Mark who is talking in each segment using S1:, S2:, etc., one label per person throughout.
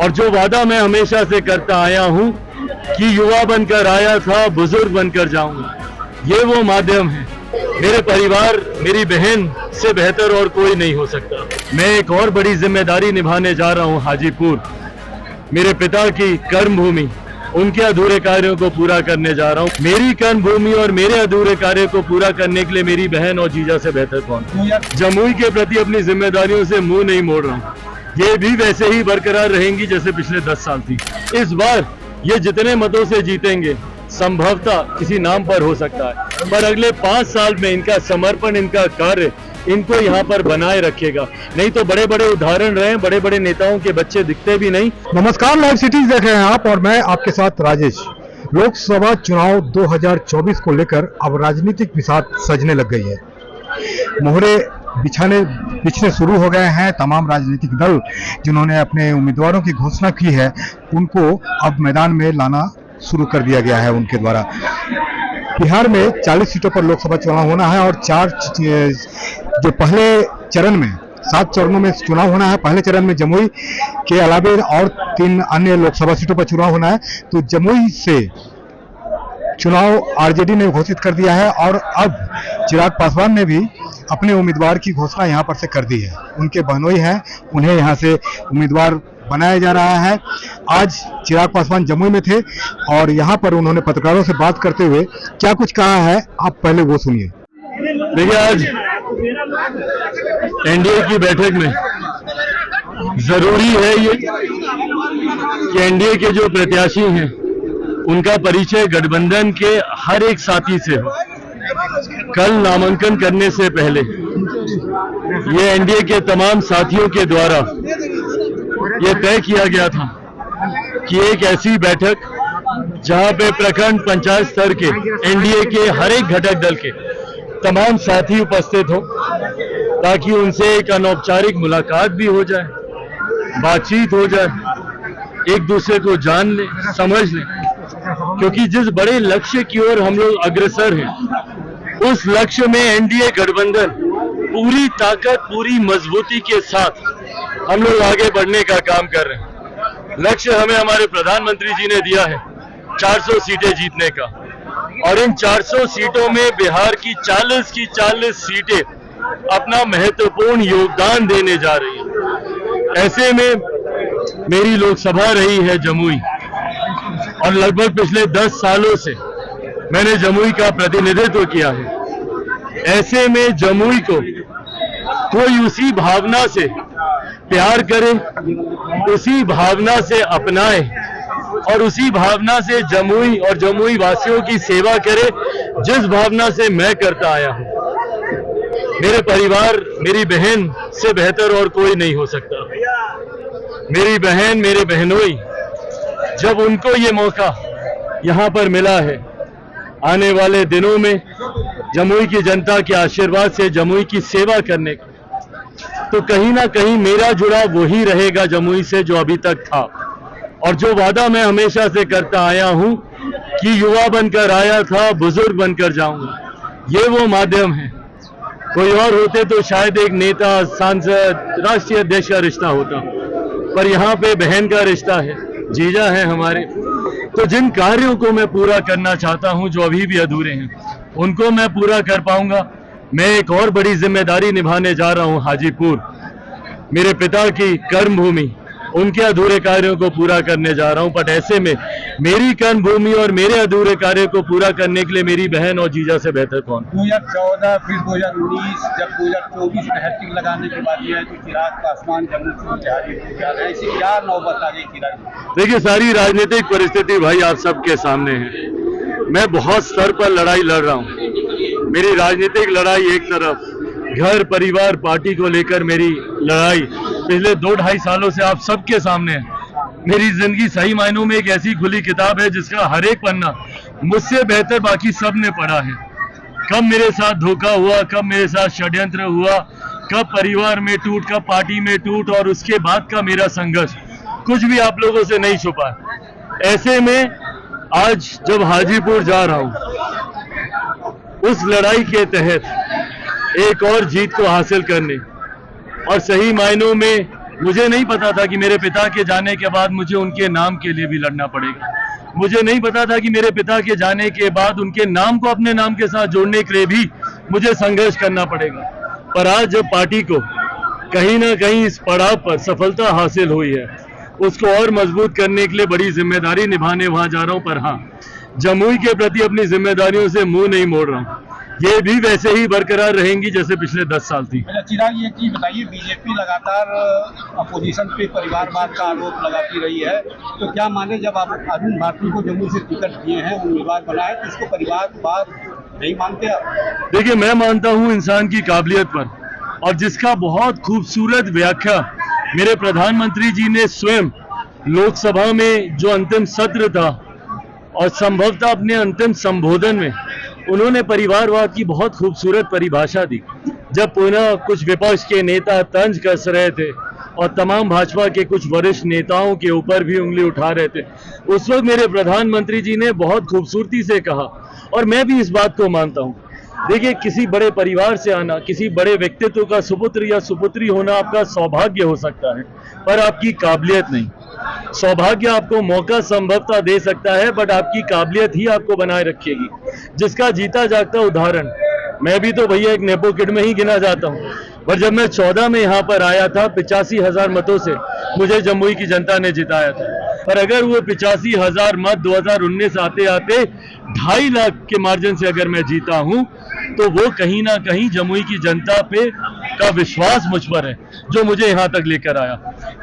S1: और जो वादा मैं हमेशा से करता आया हूं कि युवा बनकर आया था, बुजुर्ग बनकर जाऊंगा, ये वो माध्यम है। मेरे परिवार, मेरी बहन से बेहतर और कोई नहीं हो सकता। मैं एक और बड़ी जिम्मेदारी निभाने जा रहा हूं हाजीपुर, मेरे पिता की कर्म भूमि, उनके अधूरे कार्यों को पूरा करने जा रहा हूं। मेरी कर्म भूमि और मेरे अधूरे कार्य को पूरा करने के लिए मेरी बहन और जीजा से बेहतर कौन। जमुई के प्रति अपनी जिम्मेदारियों से मुंह नहीं मोड़ रहा हूं, ये भी वैसे ही बरकरार रहेंगी जैसे पिछले 10 साल थी। इस बार ये जितने मतों से जीतेंगे संभवतः किसी नाम पर हो सकता है, पर अगले 5 साल में इनका समर्पण, इनका कार्य इनको यहाँ पर बनाए रखेगा। नहीं तो बड़े बड़े उदाहरण रहे, बड़े बड़े नेताओं के बच्चे दिखते भी नहीं।
S2: नमस्कार, लाइव सिटीज देख रहे हैं आप और मैं आपके साथ राजेश। लोकसभा चुनाव 2024 को लेकर अब राजनीतिक बिसात सजने लग गई है। मोहरे बिछने शुरू हो गए हैं। तमाम राजनीतिक दल जिन्होंने अपने उम्मीदवारों की घोषणा की है उनको अब मैदान में लाना शुरू कर दिया गया है उनके द्वारा। बिहार में 40 सीटों पर लोकसभा चुनाव होना है और 4 जो पहले चरण में 7 चरणों में चुनाव होना है। पहले चरण में जमुई के अलावे और 3 अन्य लोकसभा सीटों पर चुनाव होना है। तो जमुई से चुनाव आरजेडी ने घोषित कर दिया है और अब चिराग पासवान ने भी अपने उम्मीदवार की घोषणा यहां पर से कर दी है। उनके बहनोई हैं, उन्हें यहां से उम्मीदवार बनाया जा रहा है। आज चिराग पासवान जमुई में थे और यहां पर उन्होंने पत्रकारों से बात करते हुए क्या कुछ कहा है, आप पहले वो सुनिए।
S1: देखिए, आज एनडीए की बैठक में जरूरी है ये कि एनडीए के जो प्रत्याशी हैं उनका परिचय गठबंधन के हर एक साथी से हो। कल नामांकन करने से पहले ये एनडीए के तमाम साथियों के द्वारा ये तय किया गया था कि एक ऐसी बैठक जहां पे प्रखंड पंचायत स्तर के एनडीए के हर एक घटक दल के तमाम साथी उपस्थित हो, ताकि उनसे एक अनौपचारिक मुलाकात भी हो जाए, बातचीत हो जाए, एक दूसरे को जान ले, समझ ले। क्योंकि जिस बड़े लक्ष्य की ओर हम लोग अग्रसर हैं, उस लक्ष्य में एनडीए गठबंधन पूरी ताकत, पूरी मजबूती के साथ हम लोग आगे बढ़ने का काम कर रहे हैं। लक्ष्य हमें हमारे प्रधानमंत्री जी ने दिया है 400 सीटें जीतने का, और इन 400 सीटों में बिहार की 40 सीटें अपना महत्वपूर्ण योगदान देने जा रही हैं। ऐसे में मेरी लोकसभा रही है जमुई, और लगभग पिछले 10 सालों से मैंने जमुई का प्रतिनिधित्व किया है। ऐसे में जमुई को कोई उसी भावना से प्यार करे, उसी भावना से अपनाए और उसी भावना से जमुई और जमुई वासियों की सेवा करे जिस भावना से मैं करता आया हूं। मेरे परिवार, मेरी बहन से बेहतर और कोई नहीं हो सकता। मेरी बहन, मेरे बहनोई, जब उनको ये मौका यहां पर मिला है, आने वाले दिनों में जमुई की जनता के आशीर्वाद से जमुई की सेवा करने का, तो कहीं ना कहीं मेरा जुड़ाव वही रहेगा जमुई से जो अभी तक था। और जो वादा मैं हमेशा से करता आया हूं कि युवा बनकर आया था, बुजुर्ग बनकर जाऊंगा, ये वो माध्यम है। कोई और होते तो शायद एक नेता, सांसद, राष्ट्रीय अध्यक्ष का रिश्ता होता, पर यहाँ पे बहन का रिश्ता है, जीजा है हमारे। तो जिन कार्यों को मैं पूरा करना चाहता हूं जो अभी भी अधूरे हैं, उनको मैं पूरा कर पाऊंगा। मैं एक और बड़ी जिम्मेदारी निभाने जा रहा हूं हाजीपुर, मेरे पिता की कर्म भूमि, उनके अधूरे कार्यों को पूरा करने जा रहा हूं। बट ऐसे में मेरी कर्म भूमि और मेरे अधूरे कार्य को पूरा करने के लिए मेरी बहन और जीजा से बेहतर कौन।
S3: 2014 फिर 2019, जब 2024 में हैट्रिक लगाने के बाद यह तो चिराग पासवान जमुई से जा रहे हैं, ऐसी क्या नौबत आ गई चिराग?
S1: देखिए, सारी राजनीतिक परिस्थिति भाई आप सबके सामने है। मैं बहुत स्तर पर लड़ाई लड़ रहा हूं। मेरी राजनीतिक लड़ाई एक तरफ, घर परिवार पार्टी को लेकर मेरी लड़ाई पिछले 2-2.5 सालों से आप सबके सामने है। मेरी जिंदगी सही मायनों में एक ऐसी खुली किताब है जिसका हर एक पन्ना मुझसे बेहतर बाकी सब ने पढ़ा है। कब मेरे साथ धोखा हुआ, कब मेरे साथ षड्यंत्र हुआ, कब परिवार में टूट, कब पार्टी में टूट, और उसके बाद का मेरा संघर्ष कुछ भी आप लोगों से नहीं छुपा। ऐसे में आज जब हाजीपुर जा रहा हूं, उस लड़ाई के तहत एक और जीत को हासिल करने और सही मायनों में मुझे नहीं पता था कि मेरे पिता के जाने के बाद मुझे उनके नाम के लिए भी लड़ना पड़ेगा। मुझे नहीं पता था कि मेरे पिता के जाने के बाद उनके नाम को अपने नाम के साथ जोड़ने के लिए भी मुझे संघर्ष करना पड़ेगा। पर आज जब पार्टी को कहीं ना कहीं इस पड़ाव पर सफलता हासिल हुई है, उसको और मजबूत करने के लिए बड़ी जिम्मेदारी निभाने वहां जा रहा हूं। पर हाँ, जमुई के प्रति अपनी जिम्मेदारियों से मुंह नहीं मोड़ रहा हूं। ये भी वैसे ही बरकरार रहेंगी जैसे पिछले 10 साल थी।
S3: अच्छा चिराग, ये चीज बताइए, बीजेपी लगातार अपोजिशन पे परिवारवाद का आरोप लगाती रही है, तो क्या माने जब आप अरुण भारती को जम्मू से टिकट दिए हैं, उम्मीदवार बनाए, तो इसको परिवारवाद नहीं मानते आप?
S1: देखिए, मैं मानता हूं इंसान की काबिलियत पर, और जिसका बहुत खूबसूरत व्याख्या मेरे प्रधानमंत्री जी ने स्वयं लोकसभा में जो अंतिम सत्र था और संभवतः अपने अंतिम संबोधन में उन्होंने परिवारवाद की बहुत खूबसूरत परिभाषा दी। जब पुनः कुछ विपक्ष के नेता तंज कस रहे थे और तमाम भाजपा के कुछ वरिष्ठ नेताओं के ऊपर भी उंगली उठा रहे थे, उस वक्त मेरे प्रधानमंत्री जी ने बहुत खूबसूरती से कहा, और मैं भी इस बात को मानता हूं। देखिए, किसी बड़े परिवार से आना, किसी बड़े व्यक्तित्व का सुपुत्र या सुपुत्री होना आपका सौभाग्य हो सकता है, पर आपकी काबिलियत नहीं। सौभाग्य आपको मौका संभवतः दे सकता है, बट आपकी काबिलियत ही आपको बनाए रखेगी। जिसका जीता जागता उदाहरण, मैं भी तो भैया एक नेपो किड में ही गिना जाता हूं, पर जब मैं 14 में यहां पर आया था, 85,000 मतों से मुझे जमुई की जनता ने जिताया था। पर अगर वो 85,000 मत 2019 आते आते 2.5 लाख के मार्जिन से अगर मैं जीता हूं, तो वो कहीं ना कहीं जमुई की जनता पे का विश्वास मुझ पर है, जो मुझे यहां तक लेकर आया।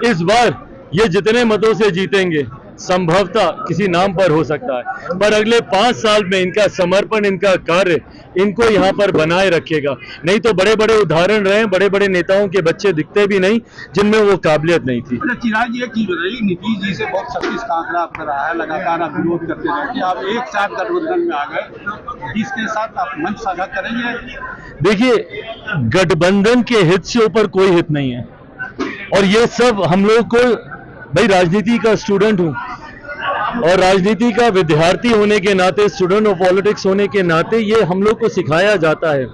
S1: इस बार ये जितने मतों से जीतेंगे संभवतः किसी नाम पर हो सकता है, पर अगले 5 साल में इनका समर्पण, इनका कार्य इनको यहाँ पर बनाए रखेगा। नहीं तो बड़े बड़े उदाहरण रहे, बड़े बड़े नेताओं के बच्चे दिखते भी नहीं जिनमें वो काबिलियत नहीं थी।
S3: चिराग, ये चीज बताइए, नीतीश जी से बहुत सख्त का आंकड़ा आपका रहा है, लगातार आप विरोध करते रहे कि आप एक साथ गठबंधन में आ गए, इसके साथ आप मंच साझा करेंगे?
S1: देखिए, गठबंधन के हित से ऊपर कोई हित नहीं है, और ये सब हम लोग को, भाई राजनीति का स्टूडेंट हूं और राजनीति का विद्यार्थी होने के नाते, स्टूडेंट ऑफ पॉलिटिक्स होने के नाते, ये हम लोग को सिखाया जाता है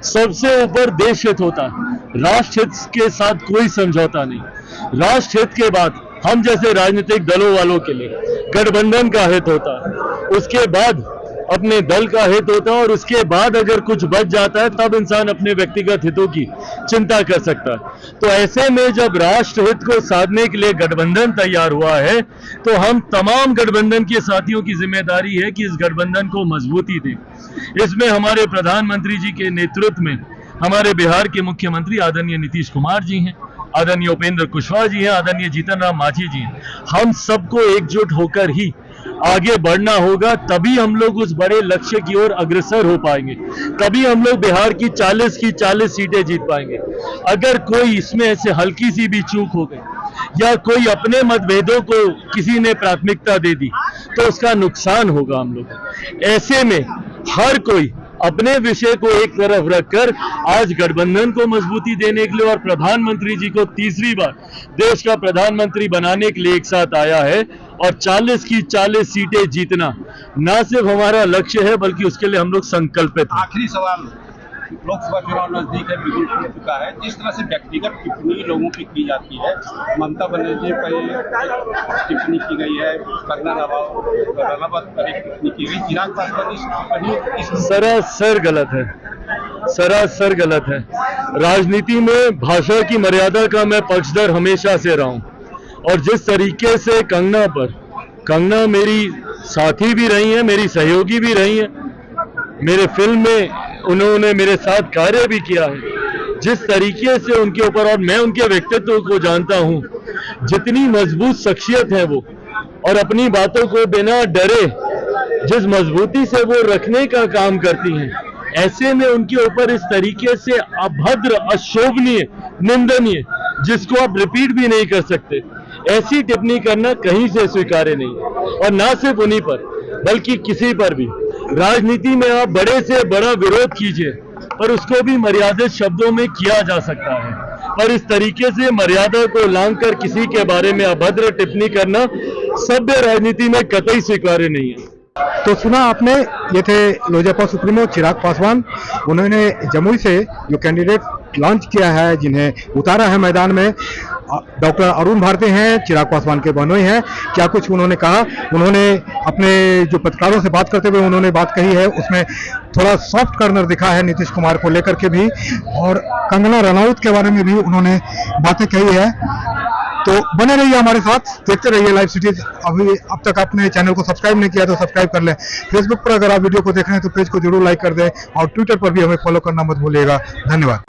S1: सबसे ऊपर देश हित होता है, राष्ट्र हित के साथ कोई समझौता नहीं। राष्ट्र हित के बाद हम जैसे राजनीतिक दलों वालों के लिए गठबंधन का हित होता है, उसके बाद अपने दल का हित होता है, और उसके बाद अगर कुछ बच जाता है तब इंसान अपने व्यक्तिगत हितों की चिंता कर सकता है। तो ऐसे में जब राष्ट्र हित को साधने के लिए गठबंधन तैयार हुआ है, तो हम तमाम गठबंधन के साथियों की जिम्मेदारी है कि इस गठबंधन को मजबूती दें। इसमें हमारे प्रधानमंत्री जी के नेतृत्व में हमारे बिहार के मुख्यमंत्री आदरणीय नीतीश कुमार जी हैं, आदरणीय उपेंद्र कुशवाहा जी हैं, आदरणीय जीतन राम मांझी जी हैं। हम सबको एकजुट होकर ही आगे बढ़ना होगा, तभी हम लोग उस बड़े लक्ष्य की ओर अग्रसर हो पाएंगे, तभी हम लोग बिहार की 40 सीटें जीत पाएंगे। अगर कोई इसमें ऐसे हल्की सी भी चूक हो गई या कोई अपने मतभेदों को किसी ने प्राथमिकता दे दी, तो उसका नुकसान होगा हम लोग। ऐसे में हर कोई अपने विषय को एक तरफ रखकर आज गठबंधन को मजबूती देने के लिए और प्रधानमंत्री जी को तीसरी बार देश का प्रधानमंत्री बनाने के लिए एक साथ आया है, और 40 की 40 सीटें जीतना ना सिर्फ हमारा लक्ष्य है, बल्कि उसके लिए हम लोग संकल्पित हैं।
S3: आखिरी सवाल, लोकसभा चुनाव नजदीक है, बिल्कुल खुल चुका है, जिस तरह से व्यक्तिगत टिप्पणी लोगों की जाती है, ममता बनर्जी पर टिप्पणी की गई है, कंगना रनावत पर एक टिप्पणी की गई, चिराग पासवान इस
S1: सरासर गलत है, सरासर गलत है। राजनीति में भाषा की मर्यादा का मैं पक्षधर हमेशा से रहा हूं, और जिस तरीके से कंगना मेरी साथी भी रही है, मेरी सहयोगी भी रही है, मेरे फिल्म में उन्होंने मेरे साथ कार्य भी किया है, जिस तरीके से उनके ऊपर, और मैं उनके व्यक्तित्व को जानता हूं, जितनी मजबूत शख्सियत है वो, और अपनी बातों को बिना डरे जिस मजबूती से वो रखने का काम करती हैं, ऐसे में उनके ऊपर इस तरीके से अभद्र, अशोभनीय, निंदनीय, जिसको आप रिपीट भी नहीं कर सकते, ऐसी टिप्पणी करना कहीं से स्वीकार्य नहीं है। और ना सिर्फ उन्हीं पर, बल्कि किसी पर भी। राजनीति में आप बड़े से बड़ा विरोध कीजिए, पर उसको भी मर्यादित शब्दों में किया जा सकता है, पर इस तरीके से मर्यादा को लांघकर किसी के बारे में अभद्र टिप्पणी करना सभ्य राजनीति में कतई स्वीकार्य नहीं है।
S2: तो सुना आपने, ये थे लोजपा सुप्रीमो चिराग पासवान। उन्होंने जमुई से जो कैंडिडेट लॉन्च किया है, जिन्हें उतारा है मैदान में, डॉक्टर अरुण भारती हैं, चिराग पासवान के बहनोई हैं। क्या कुछ उन्होंने कहा, उन्होंने अपने जो पत्रकारों से बात करते हुए उन्होंने बात कही है, उसमें थोड़ा सॉफ्ट कॉर्नर दिखा है नीतीश कुमार को लेकर के भी, और कंगना रनौत के बारे में भी उन्होंने बातें कही है। तो बने रहिए हमारे साथ, देखते रहिए लाइव सिटीज। अभी अब तक आपने चैनल को सब्सक्राइब नहीं किया तो सब्सक्राइब कर लें। फेसबुक पर अगर आप वीडियो को देख रहे हैं तो पेज को जरूर लाइक कर दें, और ट्विटर पर भी हमें फॉलो करना मत भूलिएगा। धन्यवाद।